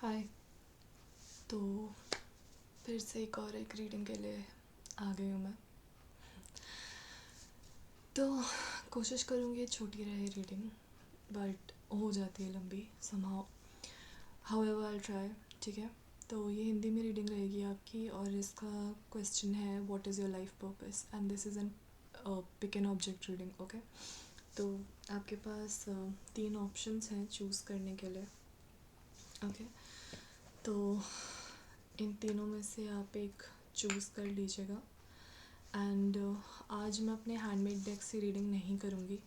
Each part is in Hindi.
हाय। तो फिर से एक और एक रीडिंग के लिए आ गई हूँ मैं। तो कोशिश करूँगी छोटी रहे रीडिंग, बट हो जाती है लंबी समहाउ। However I try. ठीक है, तो ये हिंदी में रीडिंग रहेगी आपकी और इसका क्वेश्चन है what is your life purpose, and this is an pick an object reading. Okay, तो आपके पास 3 ऑप्शंस हैं चूज़ करने के लिए। ओके, तो इन तीनों में से आप एक चूज़ कर लीजिएगा। एंड आज मैं अपने हैंडमेड डेक से रीडिंग नहीं करूँगी।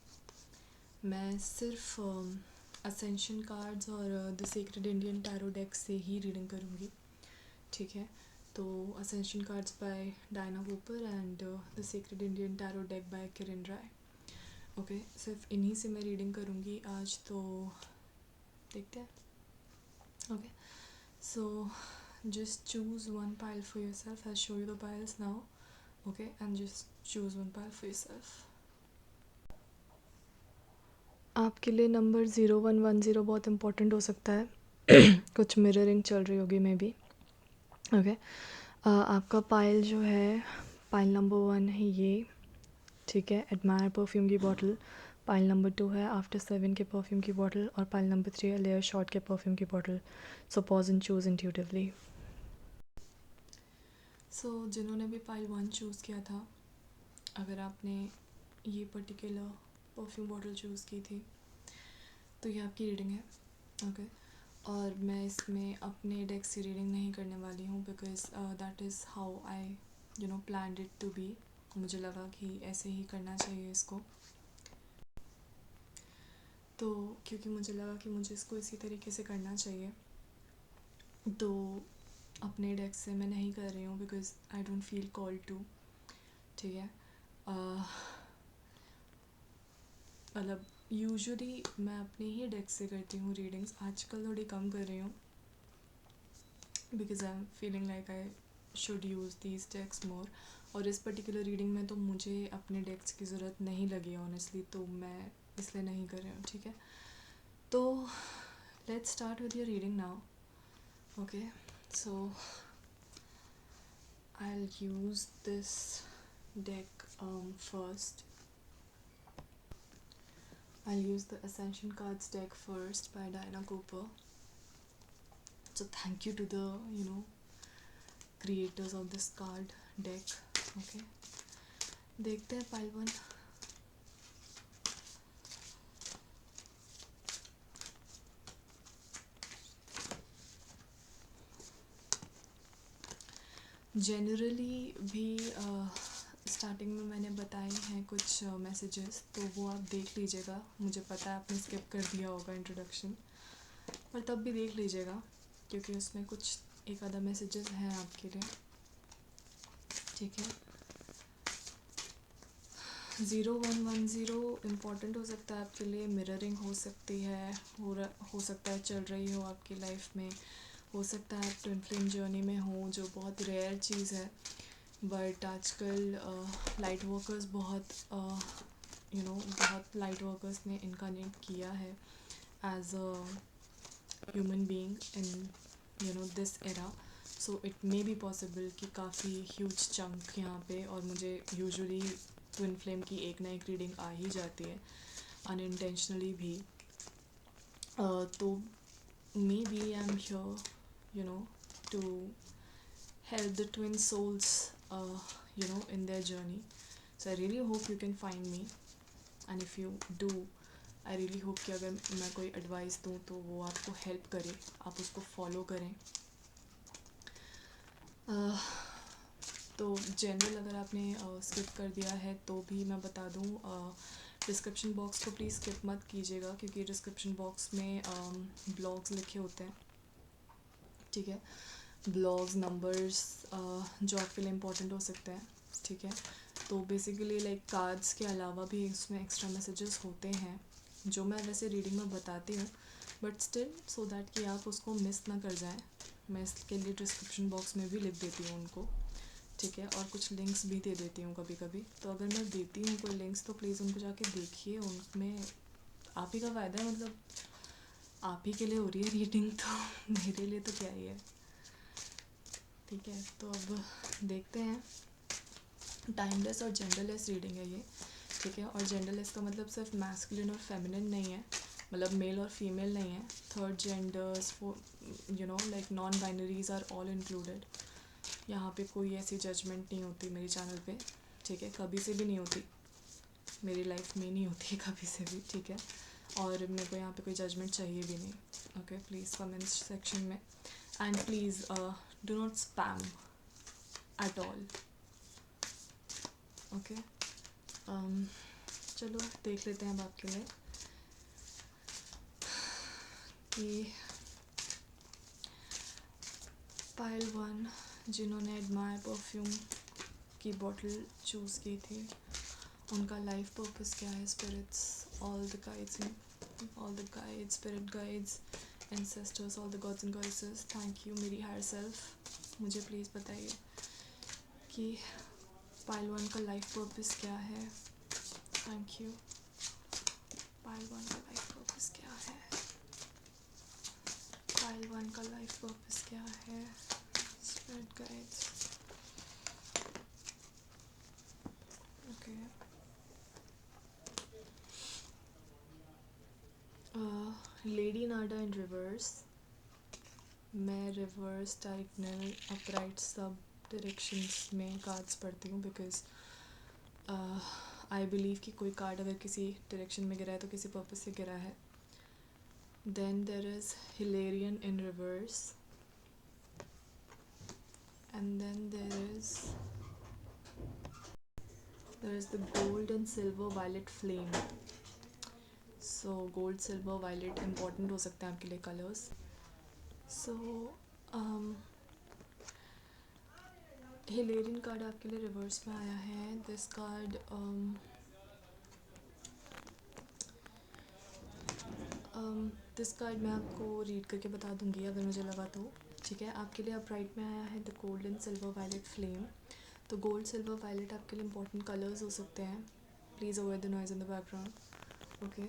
मैं सिर्फ असेंशन कार्ड्स और the secret Indian tarot deck से ही रीडिंग करूँगी। ठीक है, तो ascension cards by Diana Cooper and the secret Indian tarot deck by Kiran Rai. Okay, सिर्फ इन्हीं से मैं रीडिंग करूँगी आज, तो देखते हैं। Okay, so just choose one pile for yourself. I'll show you the piles now. Okay, and just choose one pile for yourself. आपके लिए नंबर 0110 बहुत इम्पोर्टेंट हो सकता है। कुछ मिररिंग चल रही होगी मे बी। ओके, आपका पाइल जो है, पाइल नंबर 1 है ये। ठीक है, एडमायर परफ्यूम की बॉटल। पाइल नंबर 2 है आफ्टर 7 के परफ्यूम की बॉटल, और पाइल नंबर 3 है लेयर शॉट के परफ्यूम की bottle. So pause and choose intuitively. So जिन्होंने भी पाइल 1 चूज़ किया था, अगर आपने ये पर्टिकुलर परफ्यूम बॉटल चूज़ की थी तो ये आपकी रीडिंग है। ओके, और मैं इसमें अपने डेक से रीडिंग नहीं करने वाली हूँ, because that is how I planned it to be. मुझे लगा कि ऐसे ही करना चाहिए इसको, तो क्योंकि मुझे लगा कि मुझे इसको इसी तरीके से करना चाहिए, तो अपने डेक से मैं नहीं कर रही हूँ because I don't feel called to. ठीक है, मतलब यूजुअली मैं अपने ही डेक से करती हूँ रीडिंग्स, आजकल थोड़ी कम कर रही हूँ because I am feeling like I should use these decks more. और इस पर्टिकुलर रीडिंग में तो मुझे अपने डेक्स की ज़रूरत नहीं लगी ऑनेस्टली, तो मैं इसलिए नहीं कर रही हूँ। ठीक है, तो let's start with your reading now. Okay, so I will use this deck first. I'll use the Ascension Cards deck first by Diana Cooper. So thank you to the creators of this card deck. Okay, देखते हैं पाइल 1। जनरली भी स्टार्टिंग में मैंने बताए हैं कुछ मैसेजेस, तो वो आप देख लीजिएगा। मुझे पता है आपने स्किप कर दिया होगा इंट्रोडक्शन, पर तब भी देख लीजिएगा क्योंकि उसमें कुछ एक आधा मैसेजेस हैं आपके लिए। ठीक है, 0110 इम्पॉर्टेंट हो सकता है आपके लिए। मिररिंग हो सकती है, हो सकता है चल रही हो आपकी लाइफ में, हो सकता है आप ट्विन फ्लेम जर्नी में हो, जो बहुत रेयर चीज़ है। बट आजकल लाइट वर्कर्स बहुत बहुत लाइट वर्कर्स ने इनकारनेट किया है as a human being in this era. So it may be possible कि काफ़ी ह्यूज चंक यहाँ पे, और मुझे यूजुअली ट्विन फ्लेम की एक ना एक रीडिंग आ ही जाती है अनइंटेंशनली भी। तो maybe I am here to help the twin souls in their journey. So I really hope you can find me, and if you do, I really hope कि अगर मैं कोई एडवाइस दूँ तो वो आपको हेल्प करे, आप उसको फॉलो करें। तो जनरल अगर आपने स्किप कर दिया है तो भी मैं बता दूँ, डिस्क्रिप्शन बॉक्स को प्लीज़ स्किप मत कीजिएगा क्योंकि डिस्क्रिप्शन बॉक्स में ब्लॉग्स लिखे होते हैं। ठीक है, ब्लॉग्स, नंबर्स जो आपके लिए इम्पोर्टेंट हो सकते हैं। ठीक है, तो बेसिकली लाइक कार्ड्स के अलावा भी इसमें एक्स्ट्रा मैसेजेस होते हैं जो मैं वैसे रीडिंग में बताती हूँ, बट स्टिल सो दैट कि आप उसको मिस ना कर जाएं, मैं इसके लिए डिस्क्रिप्शन बॉक्स में भी लिख देती हूँ उनको। ठीक है, और कुछ लिंक्स भी दे देती हूँ कभी कभी, तो अगर मैं देती हूँ कोई लिंक्स तो प्लीज़ उनको जाके देखिए, उनमें आप ही का फ़ायदा है। मतलब आप ही के लिए हो रही है रीडिंग, तो मेरे लिए तो क्या ही है। ठीक है, तो अब देखते हैं। टाइमलेस और जेंडरलेस रीडिंग है ये। ठीक है, और जेंडरलेस का मतलब सिर्फ मैस्कुलिन और फेमिनिन नहीं है, मतलब मेल और फीमेल नहीं है। Third genders, like non binaries are all included. यहाँ पे कोई ऐसी जजमेंट नहीं होती मेरे चैनल पे। ठीक है, कभी से भी नहीं होती, मेरी लाइफ में नहीं होती कभी से भी। ठीक है, और मेरे को यहाँ पे कोई जजमेंट चाहिए भी नहीं। ओके, प्लीज़ कमेंट्स सेक्शन में, and please do not spam at all. Okay, चलो देख लेते हैं अब आपके लिए कि पायल वन जिन्होंने एडमायर परफ्यूम की बॉटल चूज़ की थी, उनका लाइफ पर्पस क्या है। Spirits, all the guides, spirit guides, ancestors, all the gods and goddesses, thank you मेरी हायर सेल्फ, मुझे प्लीज़ बताइए कि पायल वन का लाइफ पर्पस क्या है। Thank you. पायल वन का लाइफ पर्पस क्या है, पायल वन का लाइफ पर्पस क्या है। Spirit guides, okay. लेडी नाडा इन रिवर्स। मैं रिवर्स, डायगोनल, अपराइट, सब डायरेक्शंस में कार्ड्स पढ़ती हूँ, बिकॉज आई बिलीव कि कोई कार्ड अगर किसी डायरेक्शन में गिरा है तो किसी पर्पस से गिरा है। Then there is Hilarion in reverse, and then there is the gold and silver violet flame. So gold, silver, violet important हो सकते हैं आपके लिए कलर्स। सो हिलेरियन कार्ड आपके लिए रिवर्स में आया है। दिस कार्ड दिस कार्ड मैं आपको रीड करके बता दूंगी अगर मुझे लगा तो। ठीक है, आपके लिए अपराइट में आया है the gold and silver violet flame. तो गोल्ड, सिल्वर, वायलेट आपके लिए इंपॉर्टेंट कलर्स हो सकते हैं। Please avoid the noise in the background. Okay,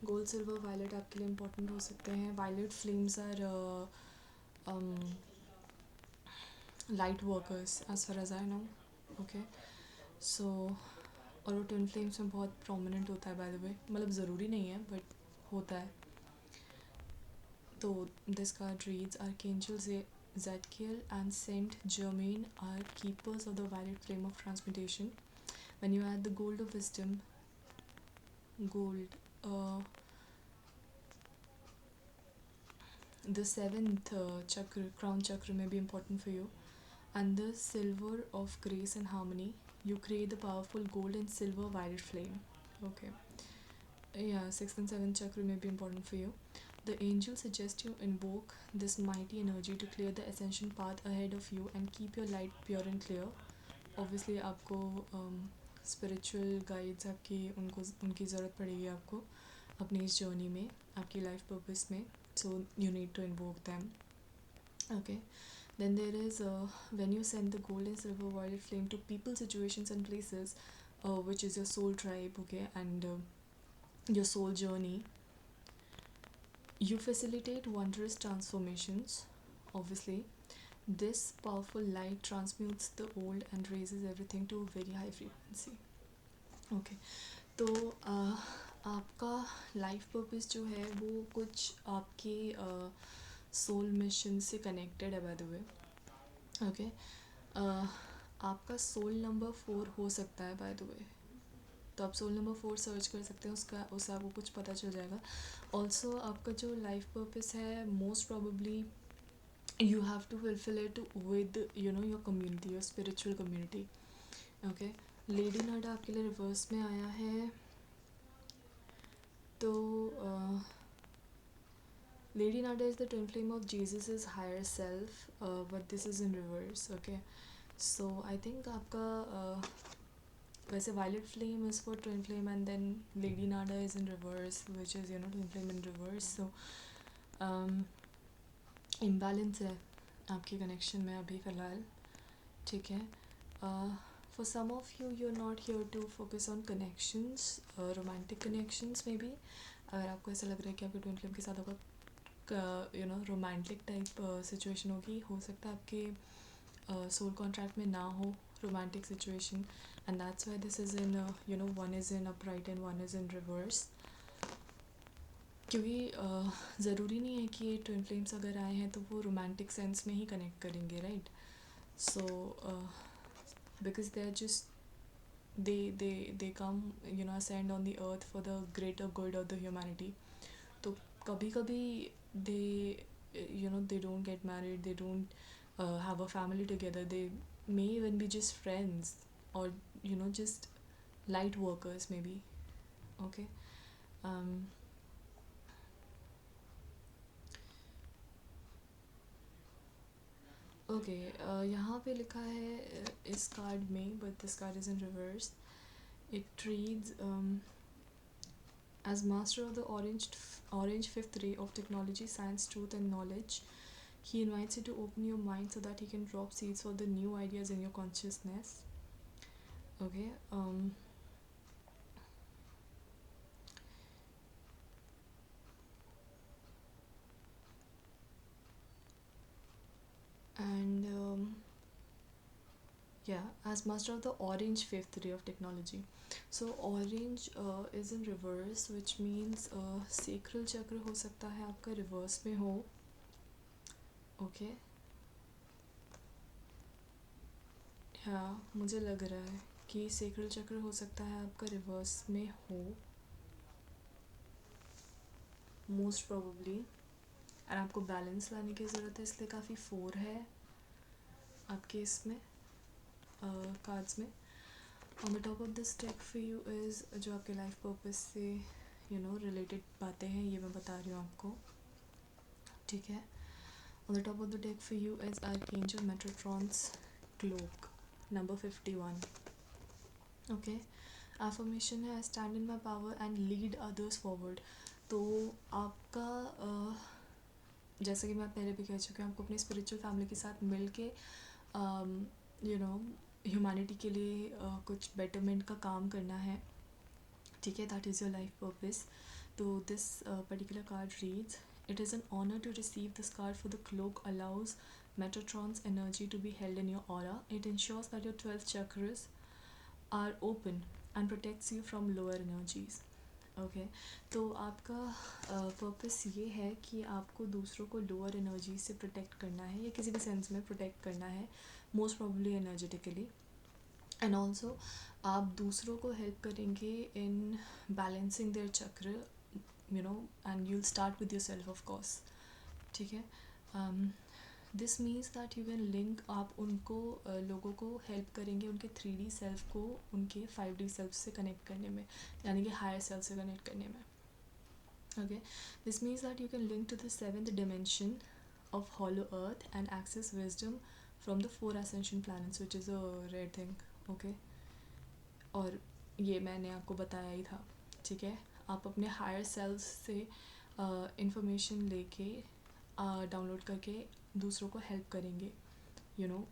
gold, silver, violet आपके लिए इंपॉर्टेंट हो सकते हैं। Violet flames are light workers as far as I know. Okay, so और वो ट्विन फ्लेम्स में बहुत प्रोमिनेंट होता है बाय द वे, मतलब ज़रूरी नहीं है बट होता है। तो this card reads archangel Zadkiel and Saint Germain are keepers of the violet flame of transmutation. When you add the gold of wisdom, gold, the seventh chakra, crown chakra, may be important for you, and the silver of grace and harmony, you create the powerful gold and silver violet flame. Okay, yeah, sixth and seventh chakra may be important for you. The angels suggest you invoke this mighty energy to clear the ascension path ahead of you and keep your light pure and clear. Obviously आपको spiritual guides आपकी उनकी ज़रूरत पड़ेगी आपको अपनी इस जर्नी में, आपकी लाइफ पर्पस में. So you need to invoke them. Okay. Then there is when you send the gold and silver violet flame to people, situations and places, which is your soul tribe, okay, and your soul journey, you facilitate wondrous transformations. Obviously, this powerful light transmutes the old and raises everything to a very high frequency. Okay, तो आपका लाइफ पर्पस जो है वो कुछ आपके सोल मिशन से कनेक्टेड है बाय द वे. ओके, आपका सोल नंबर 4 हो सकता है बाय द वे, तो आप सोल नंबर 4 सर्च कर सकते हैं, उससे आपको कुछ पता चल जाएगा. ऑल्सो आपका जो लाइफ पर्पस है most probably you have to fulfill it with your community, your spiritual community. Okay, lady Nada आपके लिए रिवर्स में आया है. तो lady Nada is the twin flame of Jesus is higher self, but this is in reverse. Okay, so I think आपका वैसे violet flame is for twin flame and then lady Nada is in reverse which is twin flame in reverse. So imbalance है आपकी कनेक्शन में अभी फ़िलहाल. ठीक है, for some of you, you are not here to focus on connections, romantic connections maybe, अगर आपको ऐसा लग रहा है कि आपके ट्विन फ्लेम के साथ आपका रोमांटिक टाइप सिचुएशन होगी, हो सकता है आपके सोल कॉन्ट्रैक्ट में ना हो romantic situation, and that's why this is in one is in upright and one is in reverse. क्योंकि ज़रूरी नहीं है कि ये ट्विन फ्लेम्स अगर आए हैं तो वो रोमांटिक सेंस में ही कनेक्ट करेंगे, right? So because they are just they come ascend on the earth for the greater good of the humanity. तो कभी कभी they don't get married, they don't have a family together, they may even be just friends, or just light workers maybe. Okay. um, okay, यहाँ पे लिखा है इस कार्ड में, but this card is in reverse. It reads, as master of the orange fifth ray of technology, science, truth, and knowledge, he invites you to open your mind so that he can drop seeds for the new ideas in your consciousness. Okay. And yeah, as master of the orange fifth ray of technology. So orange is in reverse, which means sacral chakra हो सकता है आपका reverse में हो. Okay. हाँ, मुझे लग रहा है कि sacral चक्र हो सकता है आपका रिवर्स में हो, मोस्ट प्रोबेबली, और आपको बैलेंस लाने की ज़रूरत है, इसलिए काफ़ी 4 है आपके इसमें कार्ड्स में. On the top of this deck for you is जो आपके लाइफ पर्पस से रिलेटेड बातें हैं, ये मैं बता रही हूँ आपको, ठीक है. On the top of the deck for you is archangel Metatron's cloak number 51. Okay. Affirmation है, stand in my power and lead others forward. तो आपका जैसे कि मैं पहले भी कह चुकी हूँ, आपको अपनी स्पिरिचुअल फैमिली के साथ मिल के ह्यूमैनिटी के लिए कुछ बेटरमेंट का काम करना है, ठीक है. That is your life purpose. तो this particular card reads, it is an honour to receive this card for the cloak allows Metatron's energy to be held in your aura. It ensures that your 12 chakras are open and protects you from lower energies. Okay. तो आपका पर्पस ये है कि आपको दूसरों को लोअर एनर्जी से प्रोटेक्ट करना है, या किसी भी सेंस में प्रोटेक्ट करना है, most probably energetically. And also आप दूसरों को हेल्प करेंगे इन बैलेंसिंग देयर चक्र, and you'll start with your self of course, ठीक है. This means that you can link, आप उनको लोगों को हेल्प करेंगे उनके 3D सेल्फ को उनके 5D सेल्फ से कनेक्ट करने में, यानी कि हायर सेल्फ से कनेक्ट करने में. Okay. This means that you can link to the 7th dimension of hollow earth and access wisdom from the 4 ascension planets, which is a rare thing. Okay. और ये मैंने आपको बताया ही था, ठीक है. आप अपने हायर सेल्फ से इंफॉर्मेशन लेके डाउनलोड करके दूसरों को हेल्प करेंगे,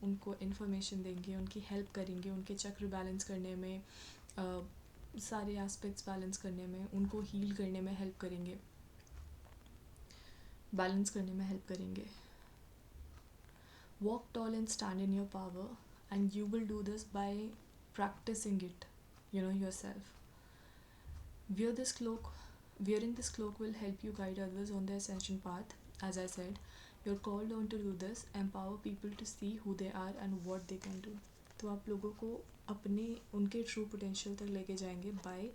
उनको इन्फॉर्मेशन देंगे, उनकी हेल्प करेंगे, उनके चक्र बैलेंस करने में, सारे एस्पेक्ट्स बैलेंस करने में, उनको हील करने में हेल्प करेंगे, बैलेंस करने में हेल्प करेंगे. Walk tall and stand in your power, and you will do this by practicing it, yourself. Wearing this cloak will help you guide others on their ascension path. As I said, you're called on to do this, empower people to see who they are and what they can do. तो आप लोगों को अपने उनके ट्रू पोटेंशियल तक लेके जाएंगे bye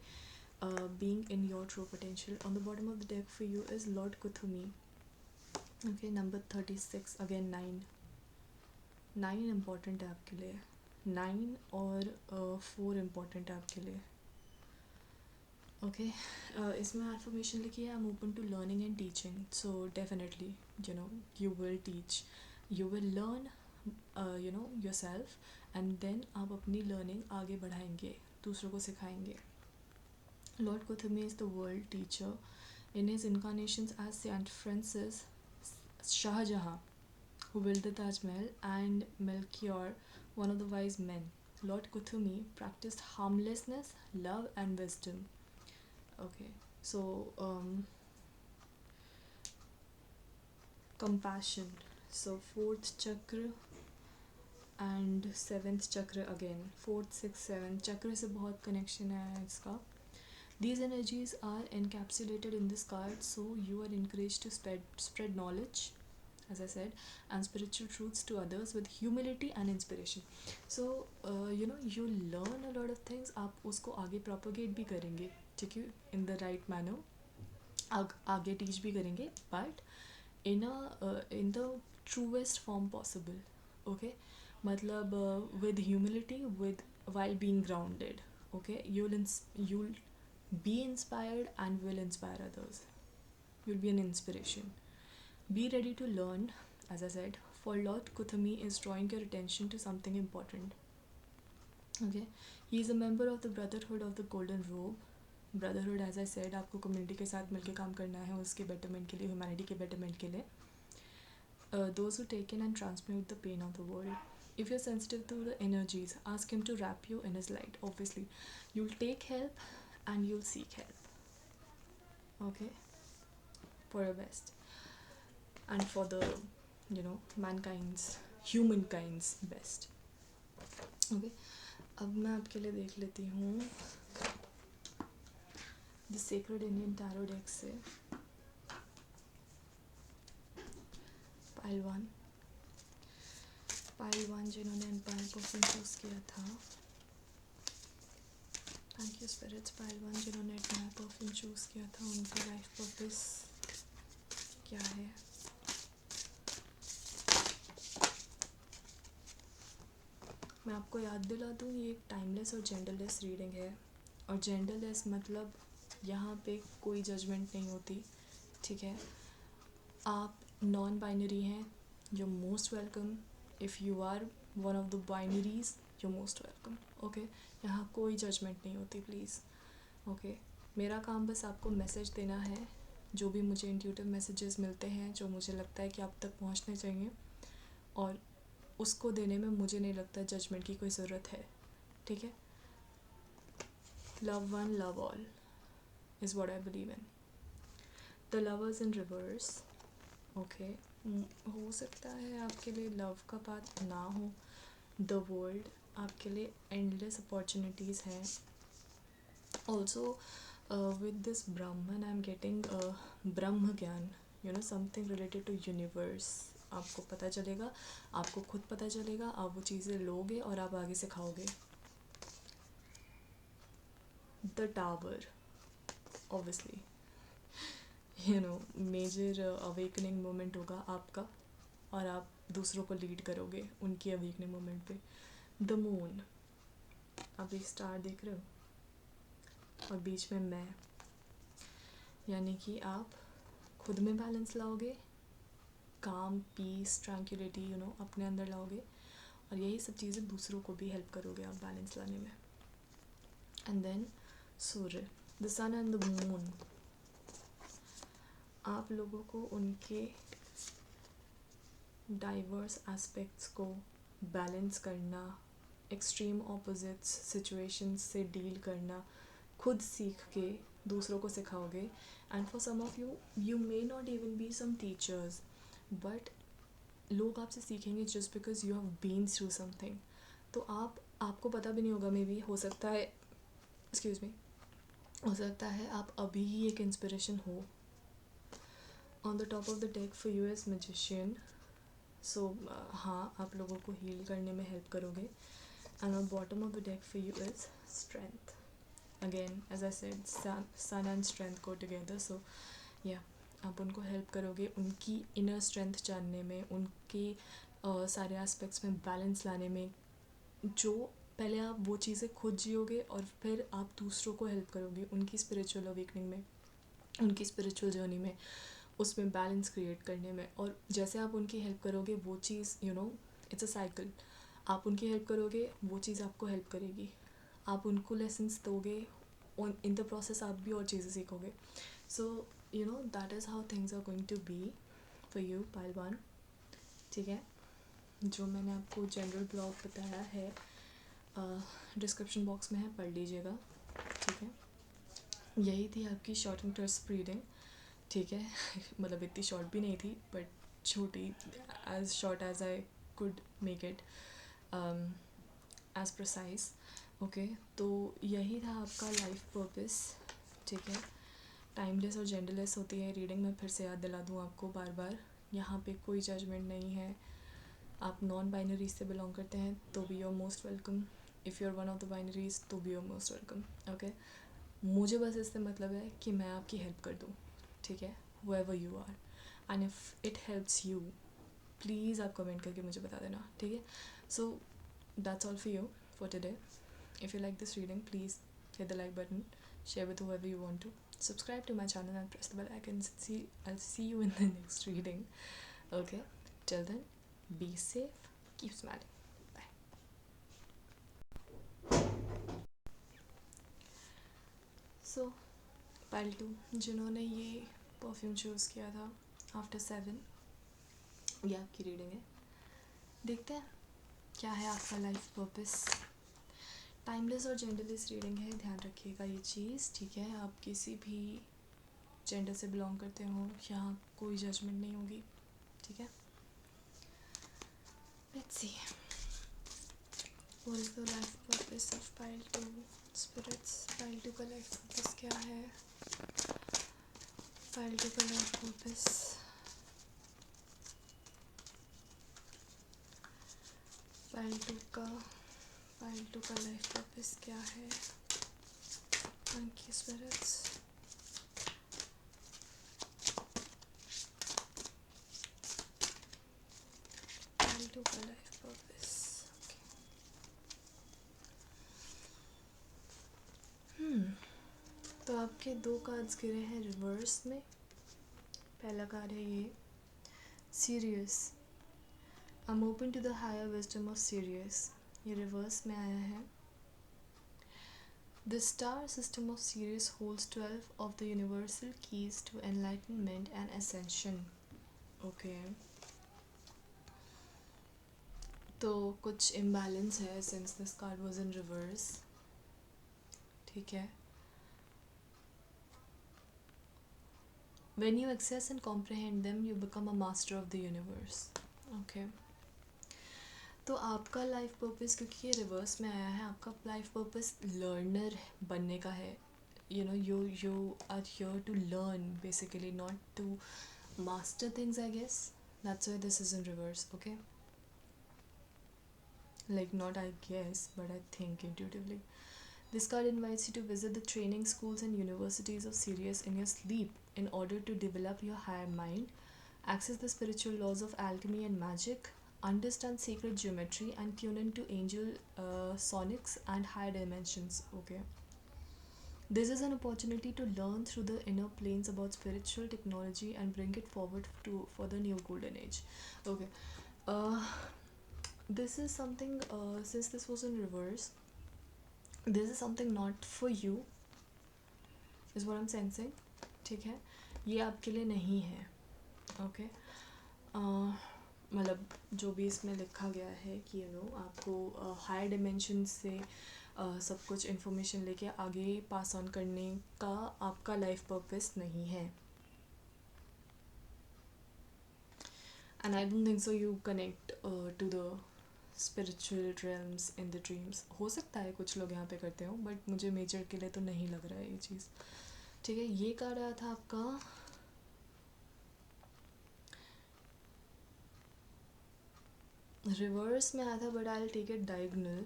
being in your true potential. On the bottom of the deck for you is Lord Kuthumi. Okay, number 36, again 9. 9 important है आपके लिए, 9 और 4 इम्पॉर्टेंट है आपके लिए. ओके. इसमें एफर्मेशन लिखी है, I am open to learning and teaching. So definitely you will teach, you will learn yourself, and then आप अपनी लर्निंग आगे बढ़ाएंगे, दूसरों को सिखाएंगे. Lord Kuthumi is the world teacher. In his incarnations as Saint Francis, Shah Jahan who built the Taj Mahal, and Melchior, one of the wise men. Lord Kuthumi practiced harmlessness, love, and wisdom. Okay. So compassion, so fourth चक्र एंड सेवेंथ चक्र अगेन, फोर्थ सिक्स सेवेंथ चक्र से बहुत कनेक्शन है इसका. These energies are encapsulated in this card, so you are encouraged to spread knowledge, as I said, and spiritual truths to others with humility and inspiration. So you learn a lot of things. आप उसको आगे propagate भी करेंगे, ठीक है, in the right manner. आगे teach भी करेंगे, but in the truest form possible. Okay, मतलब with humility, with while being grounded. Okay, you'll be inspired and will inspire others. You'll be an inspiration. Be ready to learn, as I said, for Lord Kuthumi is drawing your attention to something important. Okay, he is a member of the Brotherhood of the Golden Robe. Brotherhood, as I said, आपको कम्युनिटी के साथ मिलकर काम करना है, उसके बेटरमेंट के लिए, ह्यूमैनिटी के बेटरमेंट के लिए. Those who take in and transmute the pain of the world. If you're sensitive to the energies, ask him to wrap you in his light. Obviously, you'll take help and you'll seek help. Okay, for your best and for the humankind's best. Okay, अब मैं आपके लिए देख लेती हूँ the sacred Indian tarot deck से पाइल वन जिन्होंने एम्पायर पर्सन चूज़ किया था. Thank you spirits. Pile one जिन्होंने एम्पायर पर्सन चूज़ किया था, उनकी लाइफ पर्पस क्या है? मैं आपको याद दिला दूँ, ये एक टाइमलेस और जेंडरलेस रीडिंग है. और जेंडरलेस मतलब यहाँ पे कोई जजमेंट नहीं होती, ठीक है. आप नॉन बाइनरी हैं, you most welcome. If you are one of the binaries, you most welcome. Okay, यहाँ कोई जजमेंट नहीं होती, प्लीज़. ओके, मेरा काम बस आपको मैसेज देना है. जो भी मुझे इंट्यूटिव मैसेजेस मिलते हैं, जो मुझे लगता है कि आप तक पहुँचने चाहिए, और उसको देने में मुझे नहीं लगता जजमेंट की कोई ज़रूरत है, ठीक है. Love one, love all is what I believe in. The lovers in reverse. Okay, हो सकता है आपके लिए लव का पाथ ना हो. The world आपके लिए endless opportunities हैं. Also with this Brahman I'm getting ब्रह्म ज्ञान, something related to universe. आपको पता चलेगा, आपको खुद पता चलेगा, आप वो चीज़ें लोगे और आप आगे सिखाओगे. The Tower, obviously, major awakening moment होगा आपका, और आप दूसरों को लीड करोगे उनकी अवेकनिंग मोमेंट पे. द मून, आप एक स्टार देख रहे हो और बीच में मैं, यानी कि आप खुद में बैलेंस लाओगे, काम, पीस, ट्रैंक्विलिटी अपने अंदर लाओगे, और यही सब चीज़ें दूसरों को भी हेल्प करोगे आप बैलेंस लाने में. And then Surya, the sun and the moon. आप लोगों को उनके डाइवर्स एस्पेक्ट्स को बैलेंस करना, एक्सट्रीम ऑपोजिट्स सिचुएशंस से डील करना, खुद सीख के दूसरों को सिखाओगे. And for some of you may not even be some teachers, but लोग आपसे सीखेंगे just because you have been through something. तो आपको पता भी नहीं होगा, मे बी हो सकता है, एक्सक्यूज़ मी, हो सकता है आप अभी ही एक इंस्पिरेशन हो. On the top of the deck for you is magician. So हाँ, आप लोगों को हील करने में हेल्प करोगे. And on bottom of the deck for you is strength. Again as I said, sun and strength go together. So yeah, आप उनको हेल्प करोगे उनकी इनर स्ट्रेंथ जानने में, उनके सारे एस्पेक्ट्स में बैलेंस लाने में. जो पहले आप वो चीज़ें खुद जियोगे और फिर आप दूसरों को हेल्प करोगे उनकी स्पिरिचुअल अवेकनिंग में, उनकी स्पिरिचुअल जर्नी में, उसमें बैलेंस क्रिएट करने में. और जैसे आप उनकी हेल्प करोगे, वो चीज़ इट्स अ साइकिल. आप उनकी हेल्प करोगे, वो चीज़ आपको हेल्प करेगी. आप उनको लेसन्स दोगे, इन द प्रोसेस आप भी और चीज़ें सीखोगे. So that is how things are going to be for you, pile one. ठीक है, जो मैंने आपको जनरल ब्लॉग बताया है डिस्क्रिप्शन बॉक्स में है, पढ़ लीजिएगा. ठीक है, यही थी आपकी शॉर्ट एंड क्रिस्प रीडिंग, ठीक है। मतलब इतनी शॉर्ट भी नहीं थी बट छोटी, as short as I could make it, as precise. Okay, तो यही था आपका लाइफ पर्पस, ठीक है। टाइमलेस और जेंडरलेस होती है रीडिंग, मैं फिर से याद दिला दूँ आपको बार बार, यहाँ पे कोई जजमेंट नहीं है। आप नॉन बाइनरीज से बिलोंग करते हैं तो भी you are most welcome, if you are one of the binaries तो भी you are most welcome, okay. मुझे बस इससे मतलब है कि मैं आपकी हेल्प कर दूँ, ठीक है, whoever you are, and if it helps you, please आप कमेंट करके मुझे बता देना, ठीक है। So that's all for you for today. If you like this reading, please hit the like button, share with whoever you want to, subscribe to my channel and press the bell icon. I'll see you in the next reading, okay? Till then, be safe, keep smiling. सो पाल्टू, जिन्होंने ये परफ्यूम चूज़ किया था आफ्टर 7, ये आपकी रीडिंग है। देखते हैं क्या है आपका लाइफ पर्पस। टाइमलेस और जेंडरलेस रीडिंग है, ध्यान रखिएगा ये चीज़, ठीक है। आप किसी भी जेंडर से बिलोंग करते हो, यहाँ कोई जजमेंट नहीं होगी, ठीक है। Let's see what is the life purpose of पाल्टू स्पिरिट्स। पाल्टू का लाइफ पर्पस क्या है? पाल्टू का लाइफ पर्पस, पाल्टू का लाइफ पर्पस क्या है? Thank you spirits. पाल्टू का लाइफ पर्पस, तो आपके 2 कार्ड्स गिरे हैं रिवर्स में। पहला कार्ड है ये Sirius, I am open to the higher wisdom of Sirius, ये रिवर्स में आया है। The star system of Sirius holds 12 of the universal keys to enlightenment and ascension. Okay. तो कुछ imbalance है since this card was in reverse. ठीक है. When you access and comprehend them, you become a master of the universe. Okay. तो आपका लाइफ पर्पस, क्योंकि ये रिवर्स में आया है, आपका लाइफ पर्पस लर्नर बनने का है। You know, you are here to learn basically, not to master things, I guess. That's why this is in reverse, okay? Like, not I guess, but I think intuitively. This card invites you to visit the training schools and universities of Sirius in your sleep in order to develop your higher mind, access the spiritual laws of alchemy and magic, understand sacred geometry, and tune into angel sonics and higher dimensions, okay? This is an opportunity to learn through the inner planes about spiritual technology and bring it forward for the new golden age. Okay. Uh, this is something, since this was in reverse, this is something not for you, is what I'm sensing. ठीक है, ये आपके लिए नहीं है, ओके। मतलब जो भी इसमें लिखा गया है कि आपको हायर डिमेंशन से सब कुछ इन्फॉर्मेशन लेके आगे पास ऑन करने का आपका लाइफ पर्पस नहीं है। And I don't think so you connect to the spiritual realms in the dreams. हो सकता है कुछ लोग यहाँ पे करते हो, बट मुझे मेजर के लिए तो नहीं लग रहा है ये चीज़, ठीक है। ये कार्ड आया था आपका रिवर्स में आया था, but I will take it diagonal.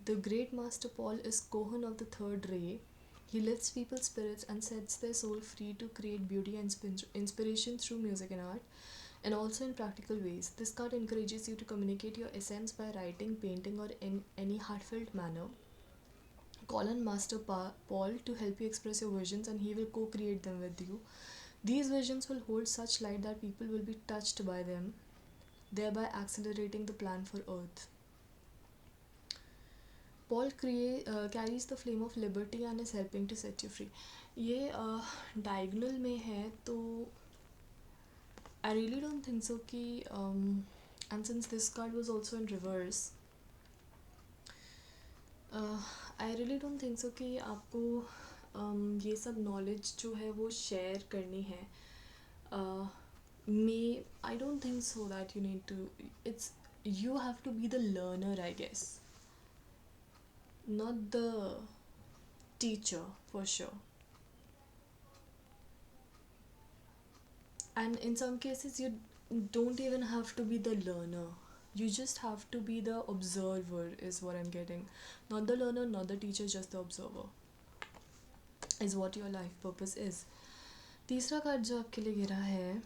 The great master Paul is Kohan of the third ray. He lifts people's spirits and sets their soul free to create beauty and inspiration through music and art, and also in practical ways. This card encourages you to communicate your essence by writing, painting, or in any heartfelt manner. Call on Master Paul to help you express your visions, and he will co-create them with you. These visions will hold such light that people will be touched by them, thereby accelerating the plan for Earth. Paul carries the flame of liberty and is helping to set you free. ये डायगोनल में है, तो I really don't think so कि and since this card was also in reverse, I really don't think सो कि आपको ये सब नॉलेज जो है वो शेयर करनी है. May I don't think so that you need to. It's you have to be the learner, I guess, not the teacher, for sure. And in some cases you don't even have to be the learner, you just have to be the observer, is what I'm getting. Not the learner, not the teacher, just the observer is what your life purpose is. तीसरा कार्ड जो आपके लिए गिरा है,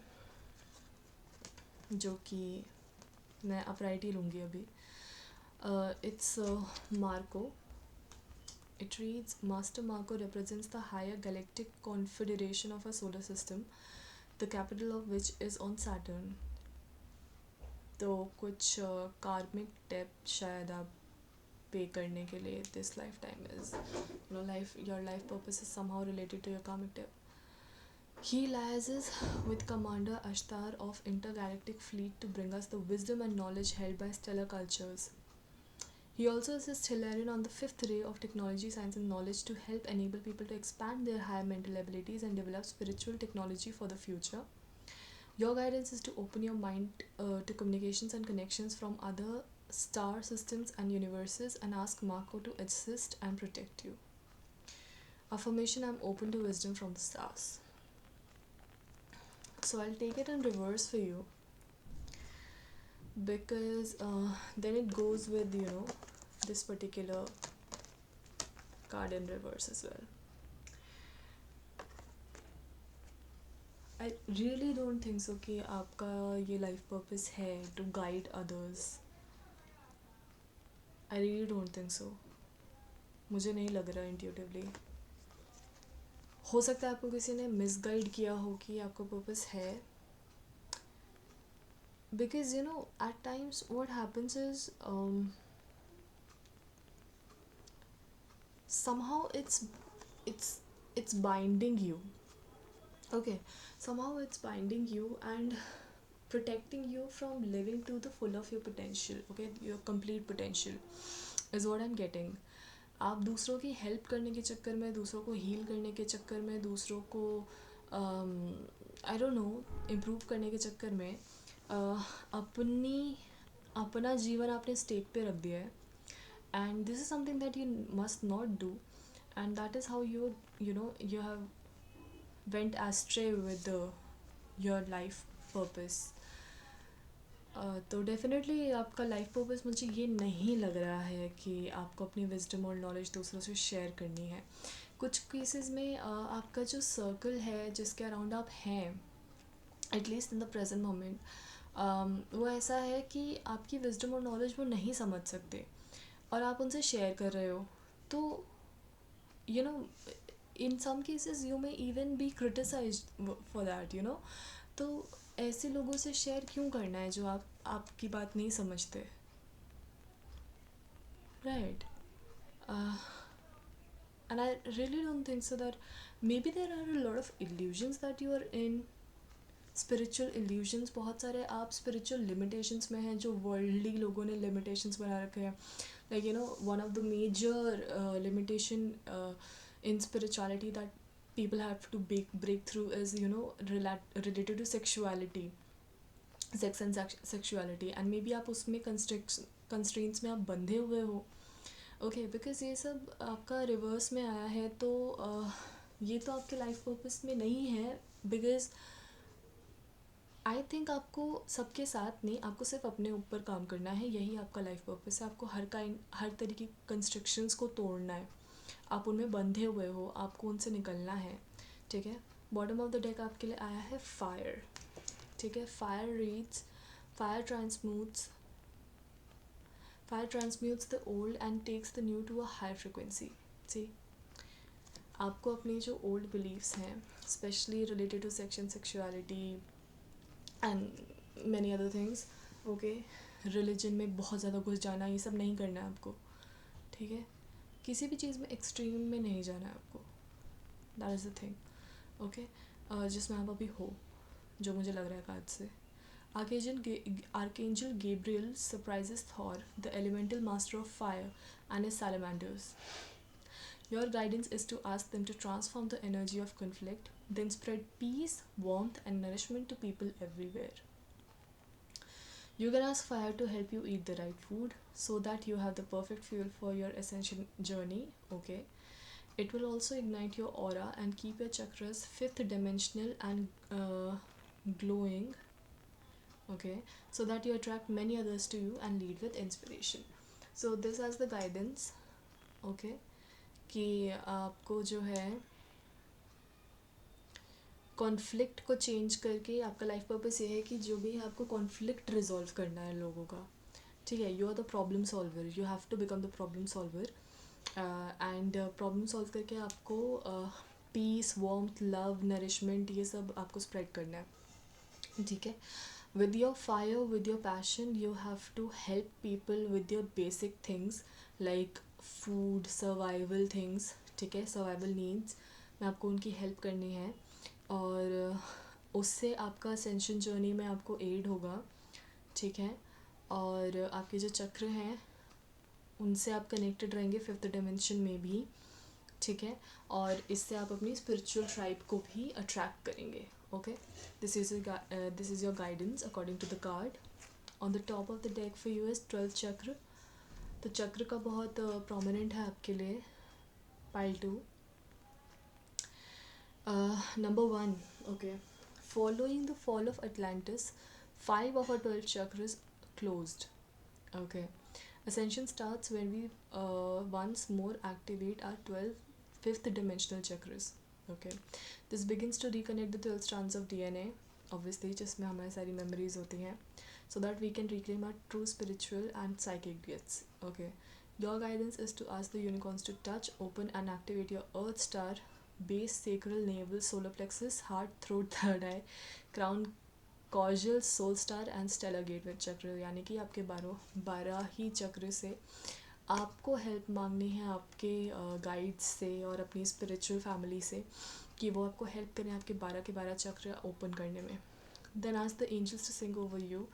जो कि मैं अपराइट ही लूँगी अभी, it's Marco. It reads, Master Marco represents the higher galactic confederation of our solar system, the capital of which is on Saturn. तो कुछ कार्मिक डेब्ट शायद आप पे करने के लिए this lifetime is, you know, your life purpose is somehow related to your karmic debt. He liaises with Commander Ashtar of Intergalactic Fleet to bring us the wisdom and knowledge held by stellar cultures. He also assists Hilarion on the fifth ray of technology, science and knowledge to help enable people to expand their higher mental abilities and develop spiritual technology for the future. Your guidance is to open your mind to communications and connections from other star systems and universes, and ask Marco to assist and protect you. Affirmation: I'm open to wisdom from the stars. So I'll take it in reverse for you, because then it goes with, you know, this particular card in reverse as well. I really don't think so कि आपका ये life purpose है to guide others. I really don't think so. मुझे नहीं लग रहा intuitively. हो सकता है आपको किसी ने misguide किया हो कि आपका purpose है. Because, you know, at times what happens is somehow it's binding you. Okay, somehow it's binding you and protecting you from living to the full of your potential. Okay, your complete potential is what I'm getting. आप दूसरों की हेल्प करने के चक्कर में, दूसरों को हील करने के चक्कर में, दूसरों को आई डोंट नो इम्प्रूव करने के चक्कर में अपना जीवन आपने स्टेक पे रख दिया है. And this is something that you must not do, and that is how you have went astray with your life purpose. तो डेफिनेटली आपका लाइफ पर्पस मुझे ये नहीं लग रहा है कि आपको अपनी विजडम और नॉलेज दूसरों से शेयर करनी है. कुछ केसेस में आपका जो सर्कल है जिसके अराउंड आप हैं, at least in the present moment, वो ऐसा है कि आपकी विजडम और नॉलेज वो नहीं समझ सकते और आप उनसे शेयर कर रहे हो. तो you no in some cases you may even be criticized for that, you know. तो ऐसे लोगों से शेयर क्यों करना है जो आपकी बात नहीं समझते, right? And I really don't think so that maybe there are a lot of illusions that you are in, spiritual illusions. बहुत सारे आप spiritual limitations में हैं जो worldly लोगों ने limitations बना रखे हैं. Like, you know, one of the major limitation in spirituality that people have to break through is, you know, related to sexuality, sex and sexuality. And maybe आप उसमें constraints में आप बंधे हुए हो. Okay, because ये सब आपका रिवर्स में आया है, तो ये तो आपके लाइफ पर्पस में नहीं है. बिकॉज आई थिंक आपको सबके साथ नहीं, आपको सिर्फ अपने ऊपर काम करना है. यही आपका लाइफ पर्पस है. आपको हर तरीके की कंस्ट्रक्शंस को तोड़ना है. आप उनमें बंधे हुए हो, आपको उनसे निकलना है. ठीक है. बॉटम ऑफ द डेक आपके लिए आया है फायर. ठीक है. Fire reads, fire transmutes the old and takes the new to a higher frequency. See, आपको अपने जो ओल्ड बिलीव्स हैं, specially related to sex and sexuality and many other things, okay, religion में बहुत ज़्यादा घुस जाना, ये सब नहीं करना है आपको. ठीक है. किसी भी चीज़ में एक्सट्रीम में नहीं जाना है आपको. That is the thing. Okay. जिसमें आप अभी हो, जो मुझे लग रहा है कार्ड से. Archangel Gabriel surprises Thor, the elemental master of fire, and his salamanders. Your guidance is to ask them to transform the energy of conflict, then spread peace, warmth, and nourishment to people everywhere. You can ask fire to help you eat the right food so that you have the perfect fuel for your ascension journey. Okay. It will also ignite your aura and keep your chakras fifth dimensional and glowing. Okay. So that you attract many others to you and lead with inspiration. So this has the guidance. Okay. कि आपको जो है कॉन्फ्लिक्ट को चेंज करके आपका लाइफ पर्पस ये है कि जो भी है आपको कॉन्फ्लिक्ट रिजॉल्व करना है लोगों का. ठीक है. You are the problem solver. You have to become the problem solver. And problem solve करके आपको पीस, वार्मथ, लव, नरिशमेंट ये सब आपको स्प्रेड करना है. ठीक है. with your fire, with your passion, you have to help people with your basic things like food, survival things. ठीक है. survival needs में आपको उनकी हेल्प करनी है और उससे आपका असेंशन जर्नी में आपको एड होगा. ठीक है. और आपके जो चक्र हैं उनसे आप कनेक्टेड रहेंगे फिफ्थ डिमेंशन में भी. ठीक है. और इससे आप अपनी स्पिरिचुअल ट्राइब को भी अट्रैक्ट करेंगे. Okay. This is your guidance according to the card. On the top of the deck for you is 12th chakra. तो चक्र का बहुत प्रोमिनेंट है आपके लिए. Pile 2. Number 1. Okay. Following the fall of Atlantis, 5 of our 12 chakras closed. Okay. Ascension starts when we once more activate our 12 fifth dimensional chakras. Okay. This begins to reconnect the 12 strands of DNA, obviously जिसमें हमारी सारी memories होती हैं, so that we can reclaim our true spiritual and psychic gifts. Okay. Your guidance is to ask the unicorns to touch, open and activate your Earth Star, base, sacral, navel, solar plexus, heart, throat, third eye, crown, causal, soul star and stellar gateway चक्र. यानी कि आपके 12 ही चक्र से आपको हेल्प मांगनी है आपके गाइड्स से और अपनी स्पिरिचुअल फैमिली से कि वो आपको हेल्प करें आपके 12 के 12 चक्र ओपन करने में. Then ask the angels to sing over you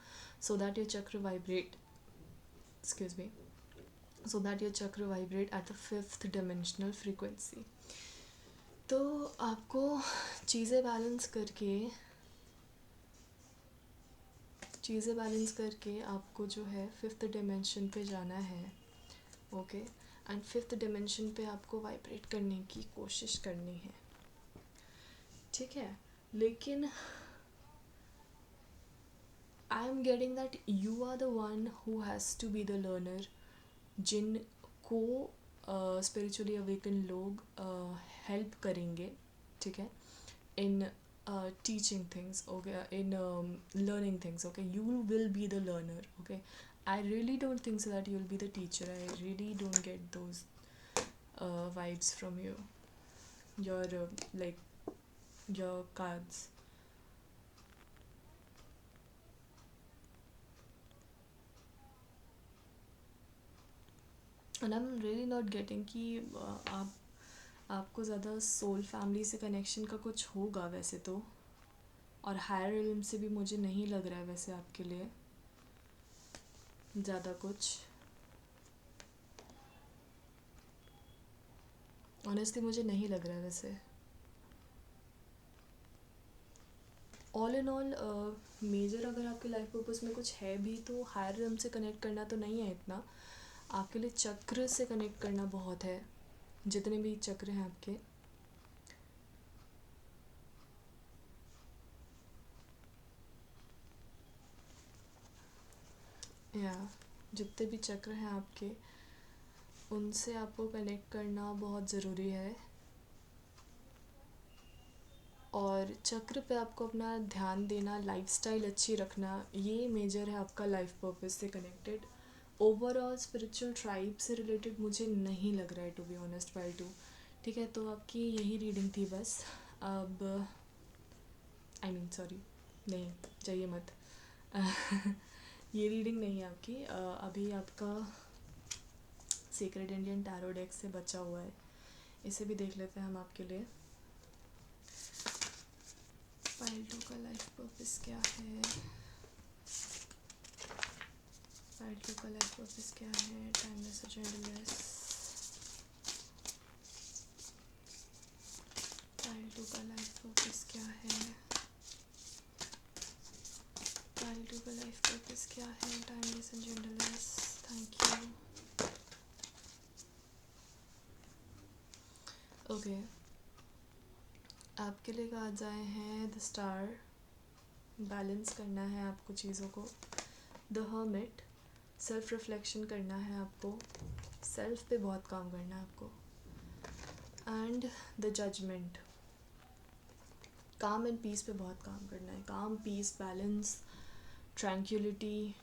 so that your chakra vibrate so that your chakra vibrate at the 5th dimensional frequency. तो आपको चीज़ें बैलेंस करके आपको जो है 5th डिमेंशन पे जाना है. ओके. एंड 5th डिमेंशन पे आपको वाइब्रेट करने की कोशिश करनी है. ठीक है. लेकिन I am getting that you are the one who has to be the learner. जिनको स्पिरिचुअली अवेकन लोग हेल्प करेंगे. ठीक है. इन teaching things, okay, in learning things. Okay, you will be the learner. Okay, I really don't think so that you'll be the teacher. I really don't get those vibes from you, your like your cards. And I'm really not getting कि आपको ज़्यादा सोल फैमिली से कनेक्शन का कुछ होगा वैसे तो, और हायर रिल्म से भी मुझे नहीं लग रहा है वैसे आपके लिए ज़्यादा कुछ. ऑनेस्टली मुझे नहीं लग रहा है वैसे. ऑल इन ऑल मेजर अगर आपके लाइफ पर्पस में कुछ है भी तो हायर रिल्म से कनेक्ट करना तो नहीं है इतना. आपके लिए चक्र से कनेक्ट करना बहुत है. जितने भी चक्र हैं आपके, या जितने भी चक्र हैं आपके उनसे आपको कनेक्ट करना बहुत ज़रूरी है. और चक्र पे आपको अपना ध्यान देना, लाइफस्टाइल अच्छी रखना, ये मेजर है आपका लाइफ पर्पस से कनेक्टेड. ओवरऑल स्पिरिचुअल ट्राइब से रिलेटेड मुझे नहीं लग रहा है to be honest by two. ठीक है. तो आपकी यही रीडिंग थी बस. अब सॉरी नहीं चाहिए मत. ये रीडिंग नहीं है आपकी. अभी आपका सीक्रेट इंडियन टैरो डेक से बचा हुआ है, इसे भी देख लेते हैं हम आपके लिए. पाइल 2 का लाइफ पर्पस क्या है? पाइल 2 का लाइफ पर्पस क्या है? टाइमलेस और जेंडरलेस. टू का लाइफ पर्पस क्या है, पाइल टू का लाइफ पर्पस क्या है, timeless and genderless, thank you. Okay, आपके लिए कार्ड्स आए हैं द स्टार, बैलेंस करना है आपको चीज़ों को, द हर्मिट, सेल्फ रिफ्लेक्शन करना है आपको, सेल्फ पे बहुत काम करना है आपको, and the judgement, calm and peace पे बहुत काम करना है, calm, peace, balance, tranquillity,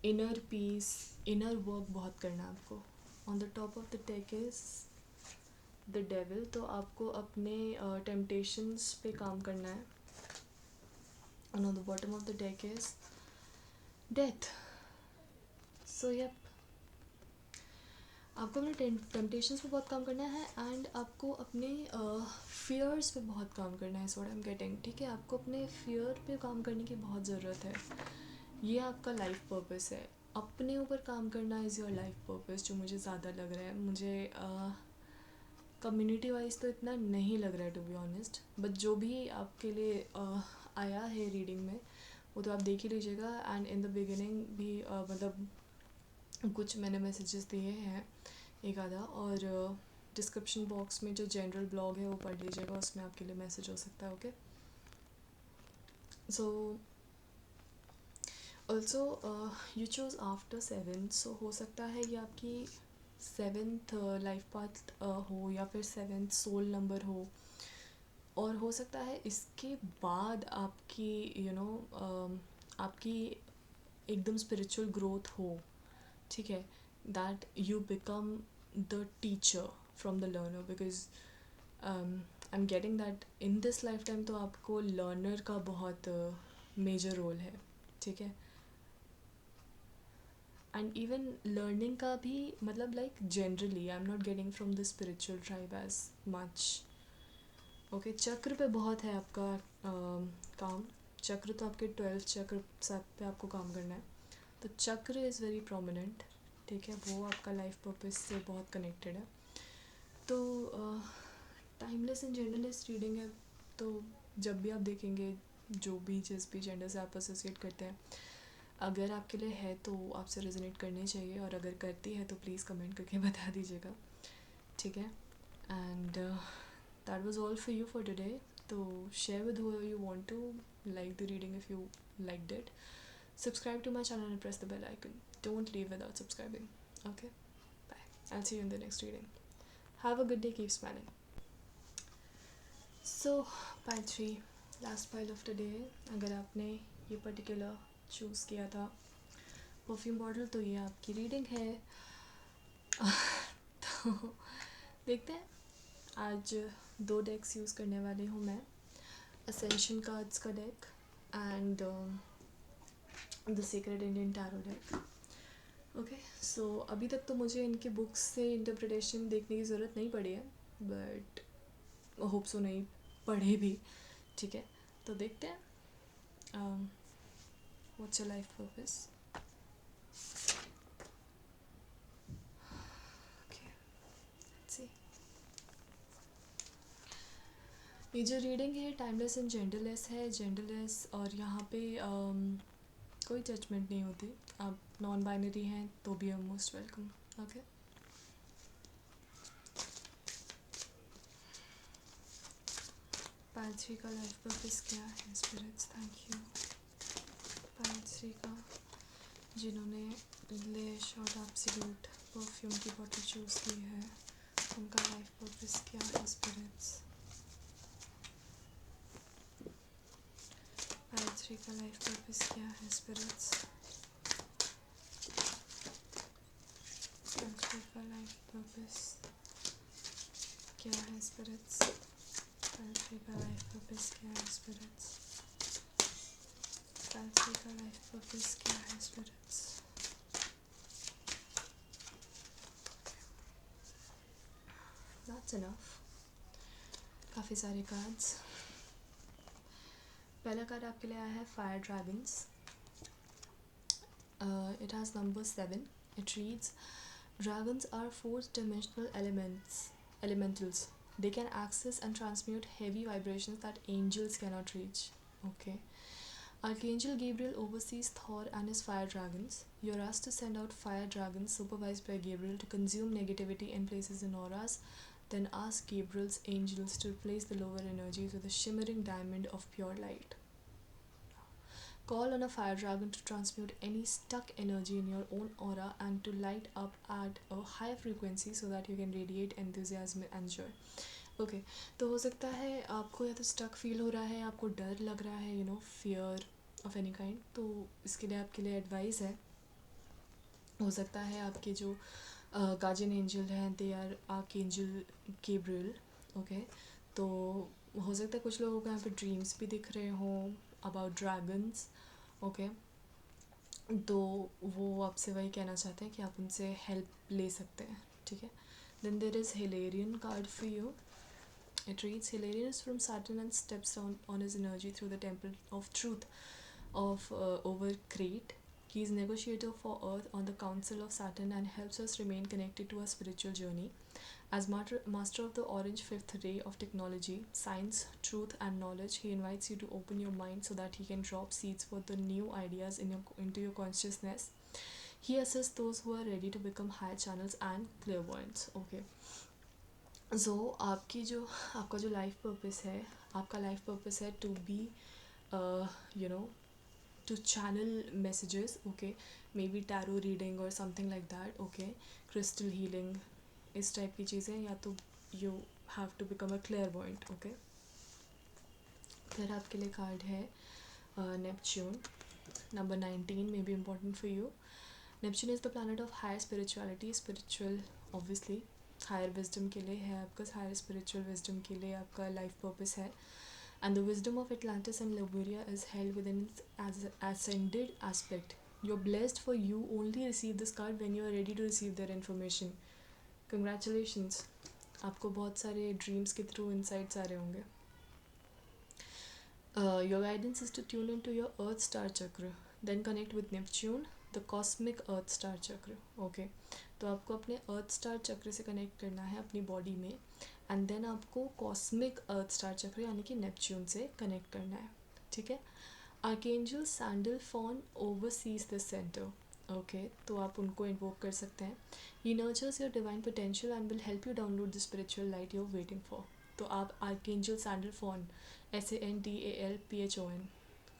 inner peace, inner work बहुत करना है आपको। On the top of the deck is the devil, तो आपको अपने टेम्पटेशंस पे काम करना है। And on the bottom of the deck is death. So yup, आपको अपने टेम्पटेशंस पे बहुत काम करना है एंड आपको अपने फियर्स पे बहुत काम करना है, so what I am getting, ठीक है। आपको अपने फियर पे काम करने की बहुत ज़रूरत है, ये आपका लाइफ पर्पस है, अपने ऊपर काम करना इज़ योर लाइफ पर्पस, जो मुझे ज़्यादा लग रहा है। मुझे कम्युनिटी वाइज तो इतना नहीं लग रहा है टू बी ऑनेस्ट, बट जो भी आपके लिए आया है रीडिंग में वो तो आप देख ही लीजिएगा। एंड इन द बिगिनिंग भी मतलब कुछ मैंने मैसेजेस दिए हैं एक आधा, और डिस्क्रिप्शन बॉक्स में जो जनरल ब्लॉग है वो पढ़ लीजिएगा, उसमें आपके लिए मैसेज हो सकता है। Okay, so also you choose after 7, सो हो सकता है ये आपकी 7th लाइफ पाथ हो या फिर 7th सोल नंबर हो, और हो सकता है इसके बाद आपकी आपकी एकदम स्पिरिचुअल ग्रोथ हो, ठीक है, that you become the teacher from the learner, because I am getting that in this life time तो आपको लर्नर का बहुत मेजर रोल है, ठीक है। एंड इवन लर्निंग का भी मतलब like generally I am not getting from the spiritual tribe as much. Okay, chakra पे बहुत है आपका काम, चक्र तो आपके 12th चक्र सब पे आपको काम करना है, तो चक्र इज़ वेरी प्रोमिनेंट, ठीक है, वो आपका लाइफ पर्पस से बहुत कनेक्टेड है। तो टाइमलेस एंड जेंडरलेस रीडिंग है, तो जब भी आप देखेंगे जो भी जिस भी जेंडर से आप एसोसिएट करते हैं, अगर आपके लिए है तो आपसे रेजोनेट करनी चाहिए, और अगर करती है तो प्लीज़ कमेंट करके बता दीजिएगा, ठीक है। And that was all for you for today, तो share with whoever you want to, like the reading if you liked it, subscribe to my channel and press the bell icon, don't leave without subscribing. Okay, bye, I'll see you in the next reading. Have a good day, keep smiling. So pile 3, last pile of today, अगर आपने ये पर्टिकुलर चूज़ किया था परफ्यूम बॉटल, तो ये आपकी रीडिंग है। तो देखते हैं, आज 2 डेक्स यूज़ करने वाली हूँ मैं, असेंशन कार्ड्स का deck and the secret Indian tarot deck. Okay, so अभी तक तो मुझे इनकी बुक्स से इंटरप्रिटेशन देखने की ज़रूरत नहीं पड़ी है, बट होप सो नहीं पढ़े भी, ठीक है। तो देखते हैं what's your life purpose. Okay, let's see. ये जो रीडिंग है टाइमलेस एंड जेंडरलेस है, जेंडरलेस, और यहाँ पे कोई जजमेंट नहीं होती, आप नॉन बाइनरी हैं तो भी I am most welcome. Okay, pile 3 का लाइफ पर्पस क्या है स्पिरिट्स, थैंक यू। पाइल 3 का जिन्होंने लेश और एब्सोल्यूट परफ्यूम की बॉटल चूज़ की है, उनका लाइफ पर्पस क्या है स्पिरिट्स। पाइल 3 का लाइफ पर्पस क्या है स्पिरिट्स। पाइल 3 का लाइफ पर्पस क्या है स्पिरिट्स। पाइल 3 का लाइफ पर्पस क्या है स्पिरिट्स। पाइल 3 का लाइफ पर्पस क्या है स्पिरिट्स। That's enough, काफ़ी सारे कार्ड्स। पहला कार्ड आपके लिए आया है fire dragons, it has number 7, it reads, dragons are fourth dimensional elementals They can access and transmute heavy vibrations that angels cannot reach. Okay. Archangel Gabriel oversees Thor and his fire dragons. You're asked to send out fire dragons supervised by Gabriel to consume negativity and places in auras. Then ask Gabriel's angels to replace the lower energies with a shimmering diamond of pure light. Call on a fire dragon to transmute any stuck energy in your own aura and to light up at a high frequency so that you can radiate enthusiasm and joy. Okay तो हो सकता है आपको या तो स्टक फील हो रहा है, आपको डर लग रहा है, फियर ऑफ एनी काइंड, तो इसके लिए आपके लिए एडवाइस है, हो सकता है आपके जो गार्जियन एंजल हैं they are archangel Gabriel. Okay, तो हो सकता है कुछ लोगों को यहाँ पे ड्रीम्स भी दिख रहे हों अबाउट ड्रैगन्स. ओके, तो वो आपसे वही कहना चाहते हैं कि आप उनसे हेल्प ले सकते हैं. ठीक है. Then there is Hilarion card for you. It reads, Hilarion is from Saturn and steps down on his energy through the temple of truth of over Crete. He is negotiator for Earth on the council of Saturn and helps us remain connected to our spiritual journey. As master of the orange fifth ray of technology, science, truth and knowledge, he invites you to open your mind so that he can drop seeds for the new ideas into your consciousness. He assists those who are ready to become higher channels and clairvoyants. Okay. So आपका जो लाइफ पर्पस है, आपका लाइफ पर्पस है to be to channel messages. Okay, maybe tarot reading और something like that. Okay, crystal healing, इस टाइप की चीज़ें, या तो you have to become a clairvoyant. Okay, फिर आपके लिए कार्ड है Neptune. Number 19 may be important for you. Neptune is the planet of higher spirituality, spiritual obviously. Higher wisdom के लिए है आपका, हायर स्पिरिचुअल विजडम के लिए आपका लाइफ पर्पस है. And the wisdom of Atlantis and Lemuria is held within as ascended aspect. You're blessed, for you only receive this card when you are ready to receive their information. Congratulations, आपको बहुत सारे ड्रीम्स के थ्रू इनसाइट्स आ रहे होंगे. Your guidance is to tune into your earth star chakra, then connect with Neptune, the cosmic earth star chakra. Okay, तो आपको अपने अर्थ स्टार चक्र से कनेक्ट करना है अपनी बॉडी में, एंड देन आपको कॉस्मिक अर्थ स्टार चक्र यानी कि नेपच्यून से कनेक्ट करना है. ठीक है. Archangel Sandalphon oversees this centre. Okay, तो आप उनको इन्वोक कर सकते हैं. He nurtures your divine potential and will help you download the spiritual light you are waiting for. तो आप आर्कएंजल सैंडल फॉन SANDALPHON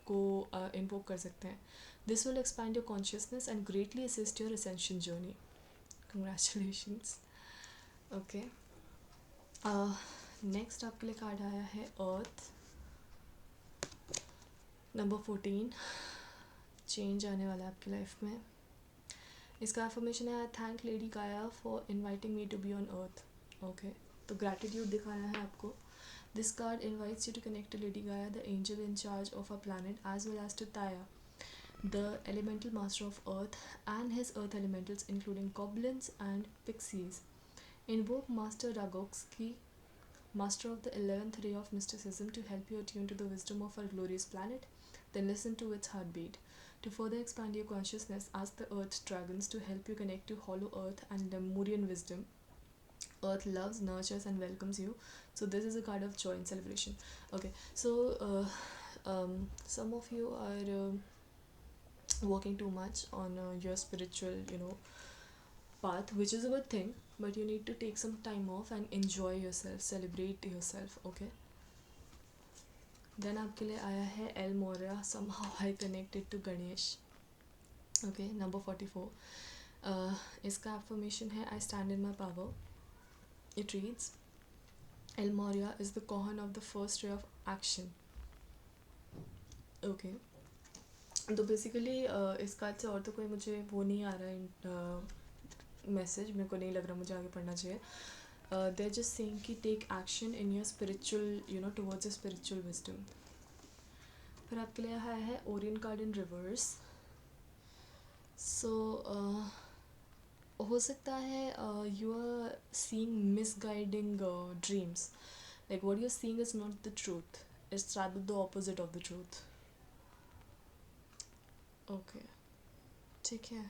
को इन्वोक कर सकते हैं. This will expand your consciousness and greatly assist your ascension journey. Congratulations. Okay. Next आपके लिए कार्ड आया है अर्थ. नंबर 14. चेंज आने वाला है आपकी लाइफ में. इसका अफर्मेशन है, thank Lady Gaia for inviting me to be on earth. Okay, तो ग्रैटिट्यूड दिखाना है आपको. This card invites you to connect to Lady Gaia, the angel in charge of a planet, as well as to Taia, the elemental master of earth, and his earth elementals including goblins and pixies. Invoke Master Ragokski, master of the 11th ray of mysticism, to help you attune to the wisdom of our glorious planet. Then listen to its heartbeat. To further expand your consciousness, ask the earth dragons to help you connect to hollow earth and Lemurian wisdom. Earth loves, nurtures and welcomes you. So this is a card of joy and celebration. Okay, so some of you are working too much on your spiritual path, which is a good thing, but you need to take some time off and enjoy yourself, celebrate yourself. Okay, then आपके लिए आया है El Morya, somehow I connected to Ganesh. Okay, number 44. इसका affirmation है, I stand in my power. It reads, El Moria is the Kohan of the first ray of action. Okay, तो बेसिकली इस कार्ड से और तो कोई मुझे वो नहीं आ रहा है मैसेज, मेरे को नहीं लग रहा मुझे आगे पढ़ना चाहिए. दे आर जस्ट सेइंग कि take action in your spiritual towards a spiritual wisdom. फिर आपके लिए आया है Orion card in reverse. So हो सकता है you are seeing misguiding dreams, like what you are seeing is not the truth, it's rather the opposite of the truth. Okay, ठीक है.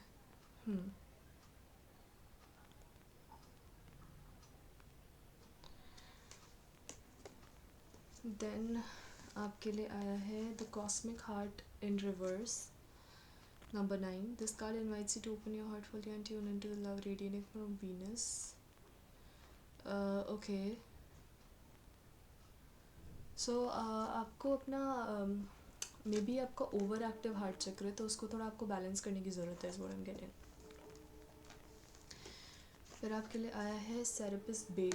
देन आपके लिए आया है the cosmic heart in reverse, number 9. This card invites you to open your heart fully and tune into the love radiating from Venus. Okay, so आपको अपना मे बी आपका ओवर एक्टिव हार्ट चक्र है, तो उसको थोड़ा आपको बैलेंस करने की ज़रूरत है, इस व्हाट आई एम गेटिंग. फिर आपके लिए आया है Serapis Bey.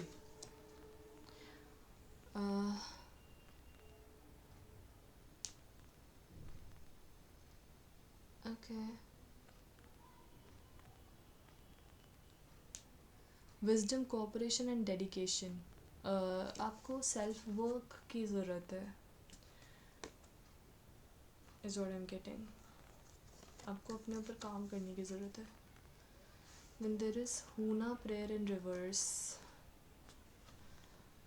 Okay, wisdom, cooperation and dedication. आपको सेल्फ वर्क की ज़रूरत है, is what I am getting. आपको अपने ऊपर काम करने की ज़रूरत है. Then there is Huna prayer in reverse.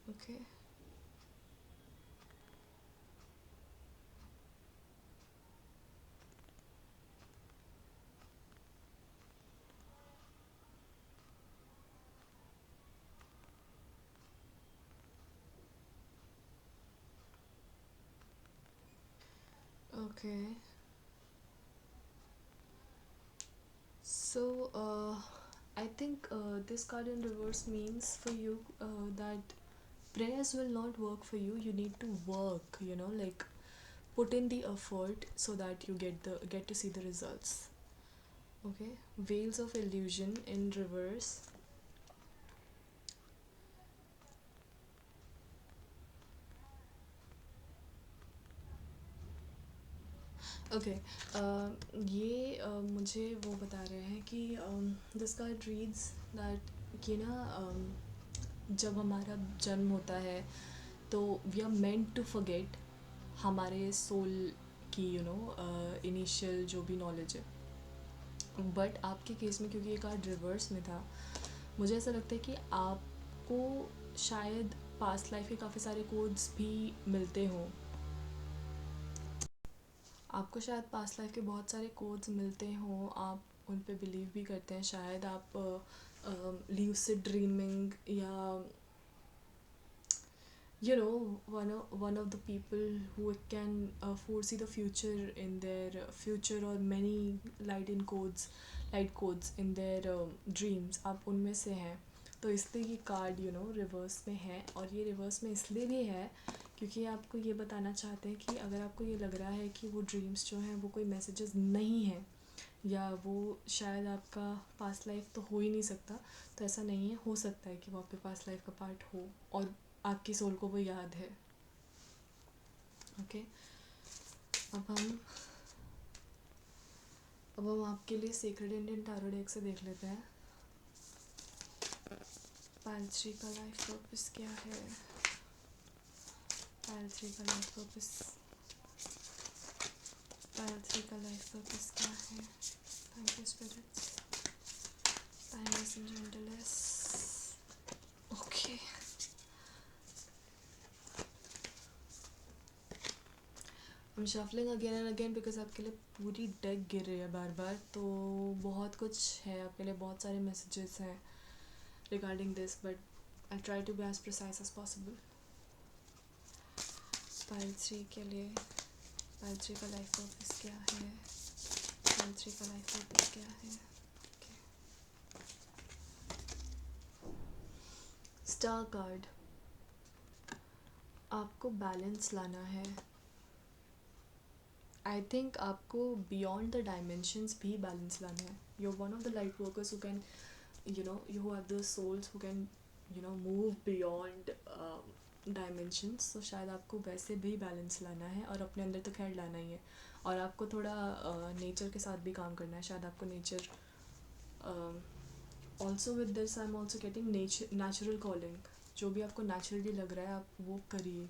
Okay, okay. So, I think this card in reverse means for you that prayers will not work for you. You need to work, like put in the effort so that you get to see the results. Okay, veils of illusion in reverse. Okay, ये मुझे वो बता रहे हैं कि दिस कार्ड रीड्स दैट कि ना जब हमारा जन्म होता है तो we are meant to forget हमारे सोल की इनिशियल जो भी नॉलेज है. बट आपके केस में क्योंकि ये कार्ड रिवर्स में था, मुझे ऐसा लगता है कि आपको शायद पास्ट लाइफ के काफ़ी सारे कोड्स भी मिलते हों. आपको शायद पास्ट लाइफ के बहुत सारे कोड्स मिलते हों, आप उन पे बिलीव भी करते हैं. शायद आप ल्यूसिड ड्रीमिंग या one of the people who can foresee the future in their future or many light codes in their dreams, आप उनमें से हैं. तो इसलिए ये कार्ड रिवर्स में है. और ये रिवर्स में इसलिए भी है क्योंकि आपको ये बताना चाहते हैं कि अगर आपको ये लग रहा है कि वो ड्रीम्स जो हैं वो कोई मैसेजेस नहीं हैं या वो शायद आपका पास्ट लाइफ तो हो ही नहीं सकता, तो ऐसा नहीं है. हो सकता है कि वो आपके पास्ट लाइफ का पार्ट हो और आपकी सोल को वो याद है. ओके, अब हम आपके लिए सेक्रेड इंडियन टैरो डेक से देख लेते हैं. पायल 3 का लाइफ पर्पस क्या है? पायल 3 का लाइफ पर्पस क्या है? Thank you spirits. Timeless and gentleness. Okay, I'm shuffling again and again because आपके लिए पूरी डेक गिर रही है बार बार. तो बहुत कुछ है आपके लिए, बहुत सारे मैसेजेस हैं regarding this, but I'll try to be as precise as possible. पायल 3 के लिए, पायल 3 का लाइफ पर्पस क्या है? पायल 3 का लाइफ पर्पस क्या है? स्टार कार्ड, आपको बैलेंस लाना है. आई थिंक आपको बियॉन्ड द डायमेंशंस भी बैलेंस लाना है. You are one of the light workers who can you have the souls who can move beyond dimensions. so शायद आपको वैसे भी बैलेंस लाना है और अपने अंदर तो खैर लाना ही है. और आपको थोड़ा नेचर के साथ भी काम करना है. शायद आपको nature also with this I am also getting natural calling. जो भी आपको नेचुरली लग रहा है आप वो करिए.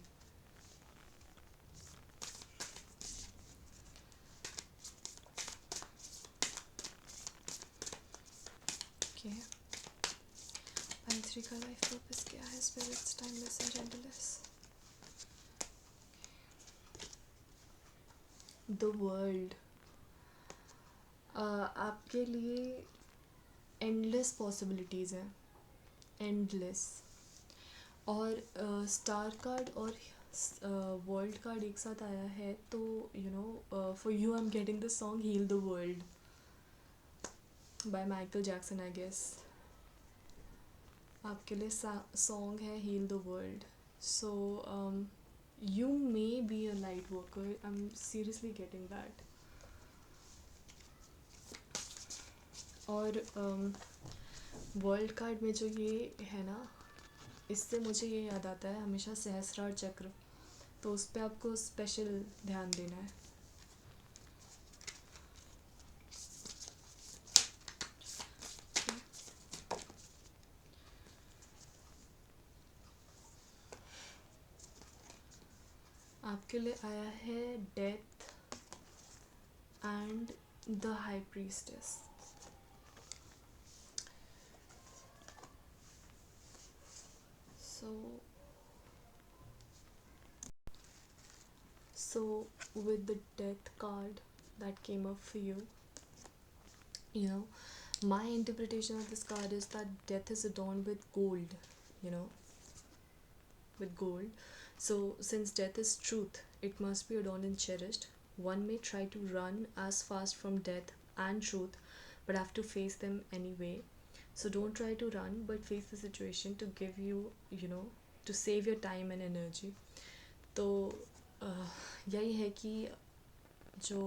ओके, पायल 3 का लाइफ पर्पस क्या है? Spirits, timeless and gentleness. The world, आपके लिए एंडलेस पॉसिबिलिटीज़ हैं, एंडलेस. और स्टार कार्ड और वर्ल्ड कार्ड एक साथ आया है, तो you know for you I am getting the song heal the world by Michael Jackson I guess. आपके लिए सॉन्ग है heal the world. So you may be a light worker, I am seriously getting that. और वर्ल्ड कार्ड में जो ये है ना, इससे मुझे ये याद आता है हमेशा सहस्रार चक्र, तो उस पर आपको स्पेशल ध्यान देना है। आपके लिए आया है death and the high priestess. So with the death card that came up for you, you know, my interpretation of this card is that death is adorned with gold, you know, with gold. So since death is truth, it must be adorned and cherished. One may try to run as fast from death and truth, but have to face them anyway. So don't try to run, but face the situation to give you, you know, to save your time and energy. तो यही है कि जो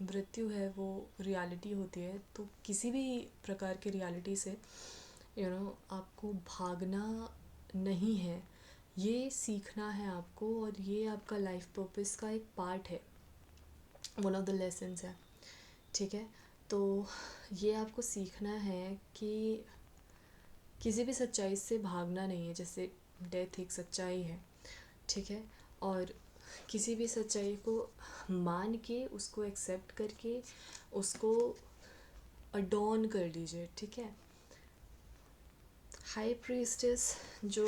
मृत्यु है वो रियलिटी होती है, तो किसी भी प्रकार की रियलिटी से यू नो आपको भागना नहीं है, ये सीखना है आपको, और ये आपका लाइफ पर्पस का एक पार्ट है, वन ऑफ द लेसन्स है। ठीक है, तो ये आपको सीखना है कि किसी भी सच्चाई से भागना नहीं है। जैसे डेथ एक सच्चाई है, ठीक है, और किसी भी सच्चाई को मान के उसको एक्सेप्ट करके उसको अडॉर्न कर लीजिए। ठीक है, हाई प्रीस्टेस जो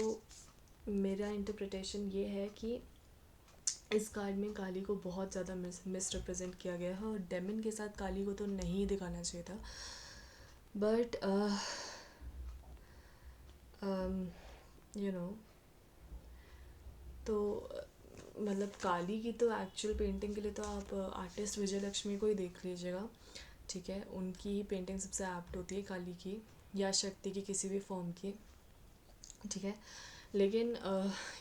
मेरा इंटरप्रिटेशन ये है कि इस कार्ड में काली को बहुत ज़्यादा मिस रिप्रेजेंट किया गया है, और डेमन के साथ काली को तो नहीं दिखाना चाहिए था, बट यू नो, तो मतलब काली की तो एक्चुअल पेंटिंग के लिए तो आप आर्टिस्ट विजय लक्ष्मी को ही देख लीजिएगा। ठीक है, उनकी ही पेंटिंग सबसे एप्ट होती है काली की या शक्ति की किसी भी फॉर्म की। ठीक है, लेकिन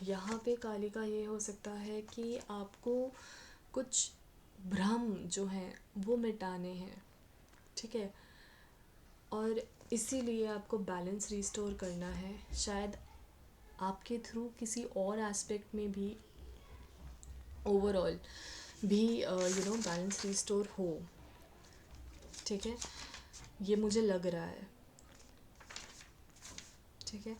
यहाँ पे काली का ये हो सकता है कि आपको कुछ भ्रम जो हैं वो मिटाने हैं। ठीक है, और इसीलिए आपको बैलेंस रिस्टोर करना है। शायद आपके थ्रू किसी और एस्पेक्ट में भी ओवरऑल भी यू नो बैलेंस रिस्टोर हो। ठीक है, ये मुझे लग रहा है। ठीक है,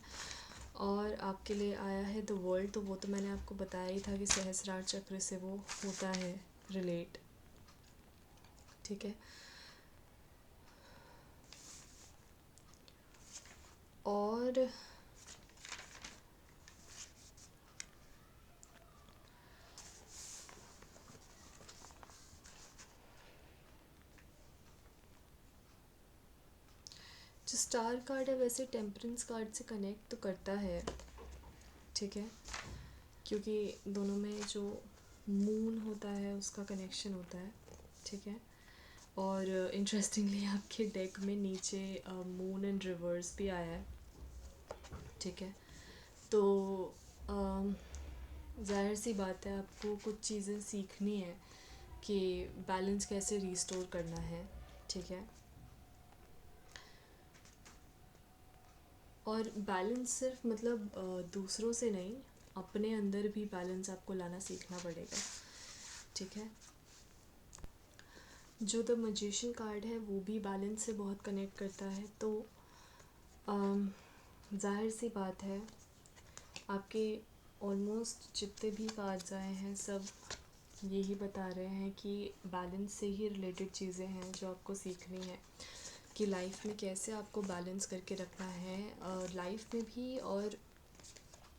और आपके लिए आया है द वर्ल्ड, तो वो तो मैंने आपको बताया ही था कि सहस्रार चक्र से वो होता है रिलेट। ठीक है, और जो स्टार कार्ड है वैसे टेम्परेंस कार्ड से कनेक्ट तो करता है। ठीक है, क्योंकि दोनों में जो मून होता है उसका कनेक्शन होता है। ठीक है, और इंटरेस्टिंगली आपके डेक में नीचे मून एंड रिवर्स भी आया है। ठीक है, तो जाहिर सी बात है आपको कुछ चीज़ें सीखनी है कि बैलेंस कैसे रिस्टोर करना है। ठीक है, और बैलेंस सिर्फ मतलब दूसरों से नहीं, अपने अंदर भी बैलेंस आपको लाना सीखना पड़ेगा। ठीक है, जो द मैजिशियन कार्ड है वो भी बैलेंस से बहुत कनेक्ट करता है। तो जाहिर सी बात है आपके ऑलमोस्ट जितने भी कार्ड्स आए हैं सब यही बता रहे हैं कि बैलेंस से ही रिलेटेड चीज़ें हैं जो आपको सीखनी है कि लाइफ में कैसे आपको बैलेंस करके रखना है, लाइफ में भी और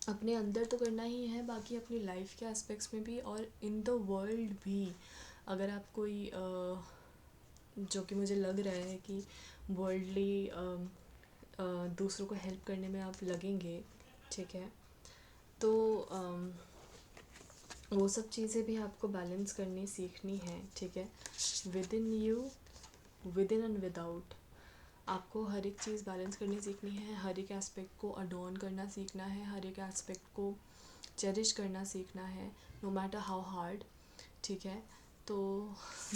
अपने अंदर तो करना ही है, बाकी अपनी लाइफ के एस्पेक्ट्स में भी और इन द वर्ल्ड भी। अगर आप कोई जो कि मुझे लग रहा है कि वर्ल्डली दूसरों को हेल्प करने में आप लगेंगे। ठीक है, तो वो सब चीज़ें भी आपको बैलेंस करनी सीखनी है, ठीक है। With in you, with in and without, आपको हर एक चीज़ बैलेंस करनी सीखनी है, हर एक एस्पेक्ट को अडॉर्न करना सीखना है, हर एक एस्पेक्ट को चेरिश करना सीखना है, नो मैटर हाउ हार्ड, ठीक है। तो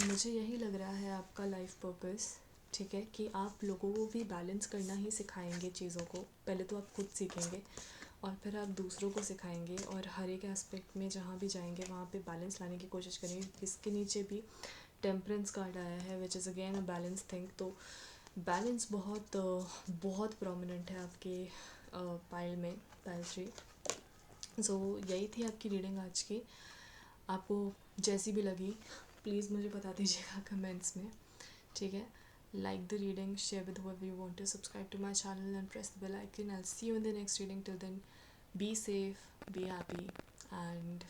मुझे यही लग रहा है आपका लाइफ पर्पस, ठीक है, कि आप लोगों को भी बैलेंस करना ही सिखाएंगे चीज़ों को। पहले तो आप खुद सीखेंगे और फिर आप दूसरों को सिखाएंगे, और हर एक एस्पेक्ट में जहाँ भी जाएंगे वहाँ पे बैलेंस लाने की कोशिश करेंगे। इसके नीचे भी टेम्परेंस कार्ड आया है, which is again a balance thing. तो बैलेंस बहुत बहुत प्रोमिनेंट है आपके पाइल में, पाइल 3। सो यही थी आपकी रीडिंग आज की। आपको जैसी भी लगी प्लीज़ मुझे बता दीजिएगा कमेंट्स में, ठीक है। Like the reading, share with whoever you want to, subscribe to my channel and press the bell icon. I'll see you in the next reading. Till then, be safe, be happy, and